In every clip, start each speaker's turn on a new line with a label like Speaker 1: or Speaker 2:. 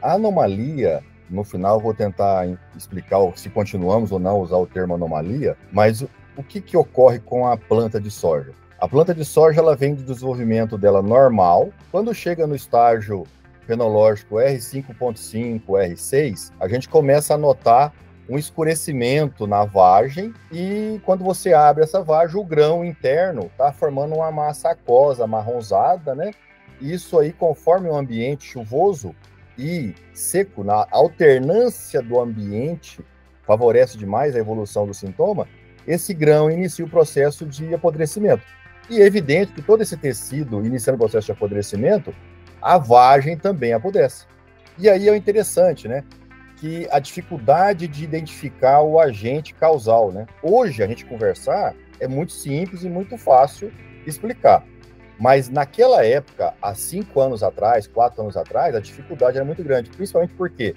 Speaker 1: A anomalia, no final eu vou tentar explicar se continuamos ou não a usar o termo anomalia, mas o que ocorre com a planta de soja? A planta de soja ela vem do desenvolvimento dela normal. Quando chega no estágio fenológico R5.5, R6, a gente começa a notar um escurecimento na vagem e quando você abre essa vagem, o grão interno está formando uma massa aquosa, amarronzada, né? Isso aí, conforme o ambiente chuvoso e seco, na alternância do ambiente, favorece demais a evolução do sintoma, esse grão inicia o processo de apodrecimento. E é evidente que todo esse tecido, iniciando o processo de apodrecimento, a vagem também apodrece. E aí é o interessante, né? Que a dificuldade de identificar o agente causal, né? Hoje, a gente conversar é muito simples e muito fácil explicar. Mas naquela época, há 5 anos atrás, 4 anos atrás, a dificuldade era muito grande, principalmente porque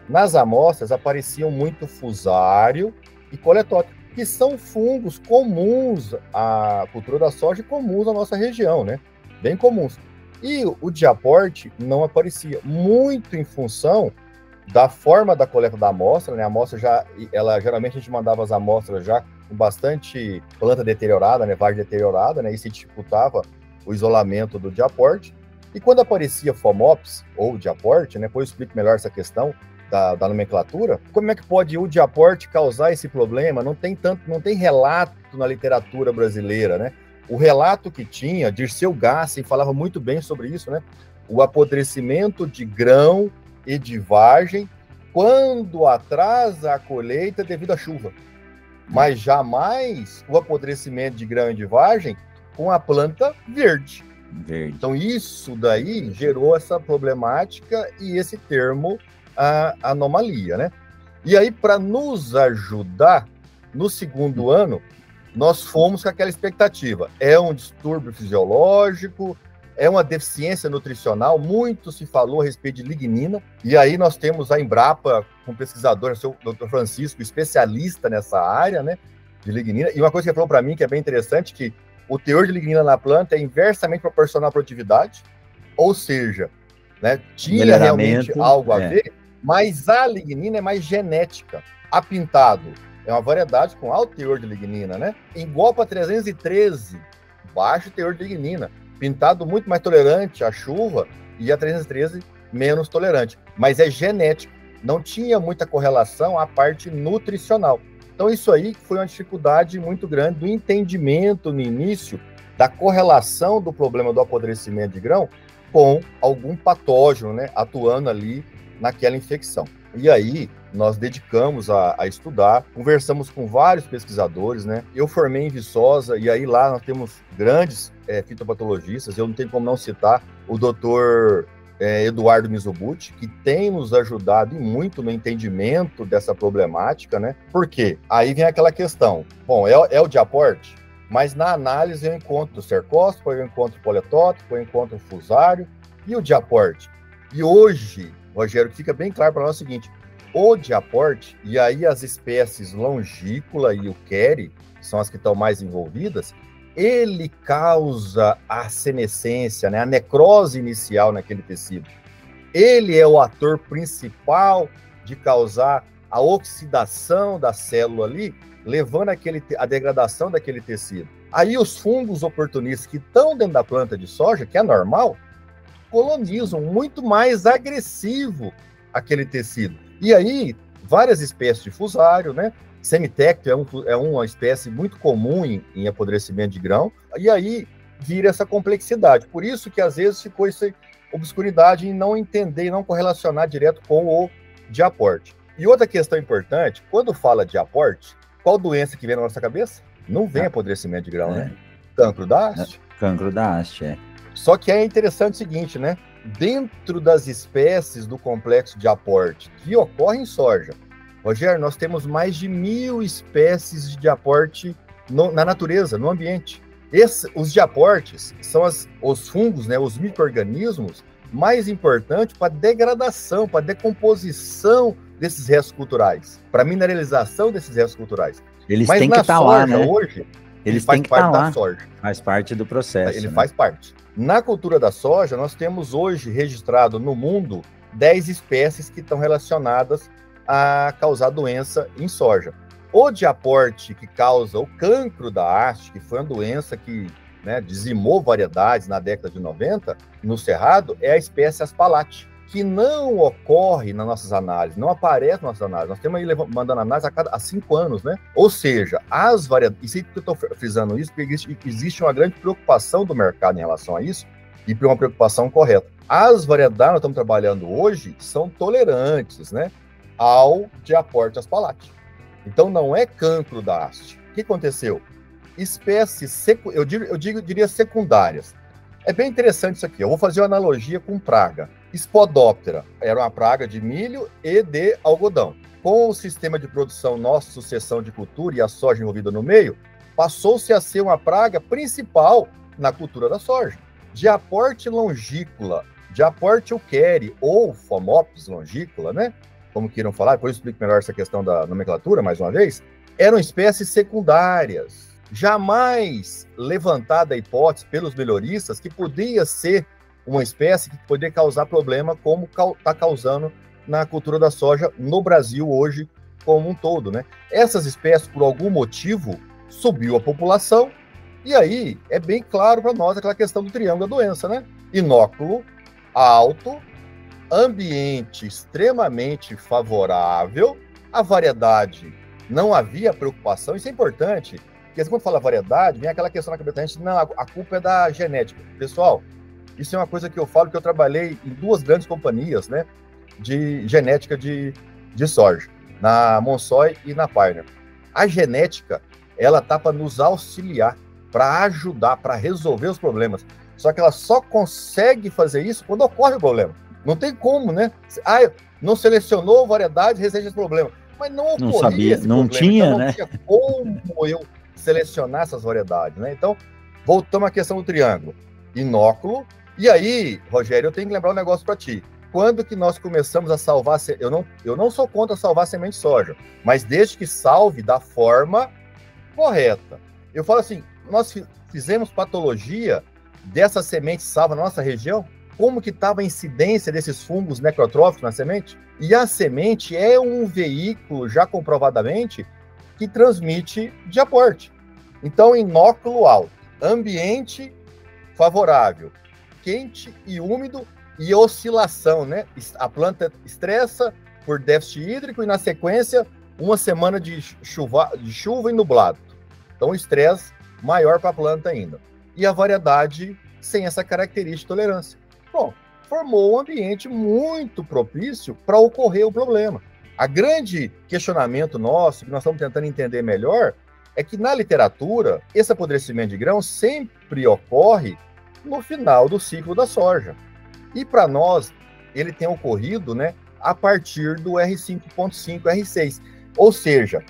Speaker 1: nas amostras apareciam muito fusário e coletório, que são fungos comuns à cultura da soja e comuns à nossa região, né? Bem comuns. E o diaporte não aparecia, muito em função da forma da coleta da amostra, né? A amostra geralmente a gente mandava as amostras já com bastante planta deteriorada, né? Vagem deteriorada, né? Isso dificultava o isolamento do diaporte. E quando aparecia FOMOPS ou diaporte, né? Depois eu explico melhor essa questão da nomenclatura. Como é que pode o diaporte causar esse problema? Não tem relato na literatura brasileira, né? O relato que tinha, Dirceu Gassen falava muito bem sobre isso, né? O apodrecimento de grão e de vagem quando atrasa a colheita devido à chuva. Mas jamais o apodrecimento de grão e de vagem com a planta verde. Então isso daí gerou essa problemática e esse termo anomalia, né? E aí, para nos ajudar, no segundo ano, nós fomos com aquela expectativa. É um distúrbio fisiológico, é uma deficiência nutricional, muito se falou a respeito de lignina, e aí nós temos a Embrapa, com pesquisador, o Dr. Francisco, especialista nessa área, né, de lignina, e uma coisa que ele falou para mim, que é bem interessante, que o teor de lignina na planta é inversamente proporcional à produtividade, ou seja, né, tinha realmente algo a ver, mas a lignina é mais genética. A Pintado é uma variedade com alto teor de lignina, né? Igual para 313, baixo teor de lignina. Pintado muito mais tolerante à chuva e a 313 menos tolerante. Mas é genético. Não tinha muita correlação à parte nutricional. Então isso aí foi uma dificuldade muito grande do entendimento no início da correlação do problema do apodrecimento de grão com algum patógeno, né, atuando ali naquela infecção. E aí, nós dedicamos a estudar, conversamos com vários pesquisadores, né? Eu formei em Viçosa, e aí lá nós temos grandes fitopatologistas, eu não tenho como não citar o doutor Eduardo Mizobuti, que tem nos ajudado muito no entendimento dessa problemática, né? Por quê? Aí vem aquela questão, bom, é o diaporte, mas na análise eu encontro o cercóstopo, eu encontro o politótipo, eu encontro o fusário e o diaporte. E hoje, Rogério, que fica bem claro para nós é o seguinte, o diaporte, e aí as espécies longícula e o Keri, que são as que estão mais envolvidas, ele causa a senescência, né, a necrose inicial naquele tecido. Ele é o ator principal de causar a oxidação da célula ali, levando a degradação daquele tecido. Aí os fungos oportunistas que estão dentro da planta de soja, que é normal, colonizam muito mais agressivo aquele tecido. E aí, várias espécies de fusário, né? Semitecto é uma espécie muito comum em apodrecimento de grão, e aí vira essa complexidade. Por isso que às vezes ficou essa obscuridade em não entender e não correlacionar direto com o diaporte. E outra questão importante, quando fala diaporte, qual doença que vem na nossa cabeça? Não vem apodrecimento de grão, né? Cancro da haste.
Speaker 2: Cancro da haste, é.
Speaker 1: Só que é interessante o seguinte, né? Dentro das espécies do complexo diaporte que ocorre em soja, Rogério, nós temos mais de 1000 espécies de diaporte na natureza, no ambiente. Os diaportes são os fungos, né, os micro-organismos mais importantes para degradação, para decomposição desses restos culturais, para mineralização desses restos culturais.
Speaker 2: Eles têm que estar lá, né?
Speaker 1: Hoje,
Speaker 2: eles
Speaker 1: faz
Speaker 2: têm que
Speaker 1: parte
Speaker 2: estar lá.
Speaker 1: da soja.
Speaker 2: Faz parte do processo.
Speaker 1: Ele
Speaker 2: né?
Speaker 1: faz parte. Na cultura da soja, nós temos hoje registrado no mundo 10 espécies que estão relacionadas a causar doença em soja. O diaporte que causa o cancro da haste, que foi uma doença que, né, dizimou variedades na década de 90, no Cerrado, é a espécie Aspalate, que não ocorre nas nossas análises, não aparece nas nossas análises. Nós temos aí mandando análise a 5 anos, né? Ou seja, as variedades... E eu estou frisando isso porque existe uma grande preocupação do mercado em relação a isso, e uma preocupação correta. As variedades que nós estamos trabalhando hoje são tolerantes, né, ao diaporte Aspalate. Então, não é cancro da haste. O que aconteceu? Espécies, eu diria secundárias. É bem interessante isso aqui. Eu vou fazer uma analogia com praga. Spodoptera era uma praga de milho e de algodão. Com o sistema de produção nosso, sucessão de cultura e a soja envolvida no meio, passou-se a ser uma praga principal na cultura da soja. Diaporte longícula, Diaporte ukeri ou Phomopsis longícula, né? Como queiram falar, depois eu explico melhor essa questão da nomenclatura, mais uma vez, eram espécies secundárias. Jamais levantada a hipótese pelos melhoristas que podia ser uma espécie que poderia causar problema como está causando na cultura da soja no Brasil hoje como um todo, né? Essas espécies, por algum motivo, subiu a população, e aí é bem claro para nós aquela questão do triângulo da doença, né? Inóculo, alto, ambiente extremamente favorável, a variedade não havia preocupação, isso é importante, porque quando fala variedade, vem aquela questão na cabeça da gente, não, a culpa é da genética. Pessoal, isso é uma coisa que eu falo, que eu trabalhei em 2 grandes companhias, né, de genética de soja, na Monsoy e na Pioneer. A genética, ela tá para nos auxiliar, para ajudar, para resolver os problemas, só que ela só consegue fazer isso quando ocorre o problema. Não tem como, né? Não selecionou variedades, resolve esse problema. Mas não ocorria
Speaker 2: não sabia,
Speaker 1: esse
Speaker 2: não
Speaker 1: problema.
Speaker 2: tinha,
Speaker 1: então,
Speaker 2: né?
Speaker 1: Não tinha como eu selecionar essas variedades, né? Então, voltamos à questão do triângulo. Inóculo. E aí, Rogério, eu tenho que lembrar um negócio para ti. Quando que nós começamos a salvar... Eu não sou contra salvar semente de soja, mas desde que salve da forma correta. Eu falo assim, nós fizemos patologia dessa semente salva na nossa região? Como que estava a incidência desses fungos necrotróficos na semente? E a semente é um veículo, já comprovadamente, que transmite diaporte. Então, inóculo alto, ambiente favorável, quente e úmido e oscilação, né? A planta estressa por déficit hídrico e, na sequência, uma semana de chuva e nublado. Então, o estresse maior para a planta ainda. E a variedade sem essa característica de tolerância. Bom, formou um ambiente muito propício para ocorrer o problema. A grande questionamento nosso, que nós estamos tentando entender melhor, é que na literatura, esse apodrecimento de grão sempre ocorre no final do ciclo da soja. E para nós, ele tem ocorrido, né, a partir do R5.5, R6. Ou seja,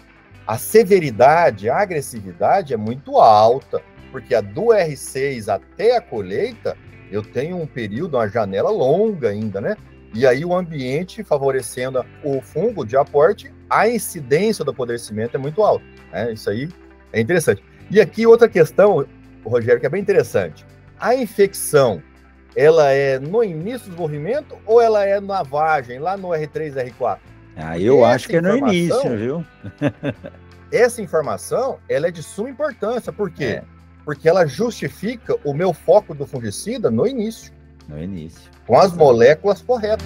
Speaker 1: a severidade, a agressividade é muito alta, porque a do R6 até a colheita, eu tenho um período, uma janela longa ainda, né? E aí o ambiente favorecendo o fungo de aporte, a incidência do apodrecimento é muito alta, né? Isso aí é interessante. E aqui outra questão, Rogério, que é bem interessante. A infecção, ela é no início do desenvolvimento ou ela é na vagem, lá no R3, R4?
Speaker 2: Eu acho que é no início, viu?
Speaker 1: Essa informação, ela é de suma importância, por quê? Porque ela justifica o meu foco do fungicida no início.
Speaker 2: No início.
Speaker 1: Com as moléculas corretas.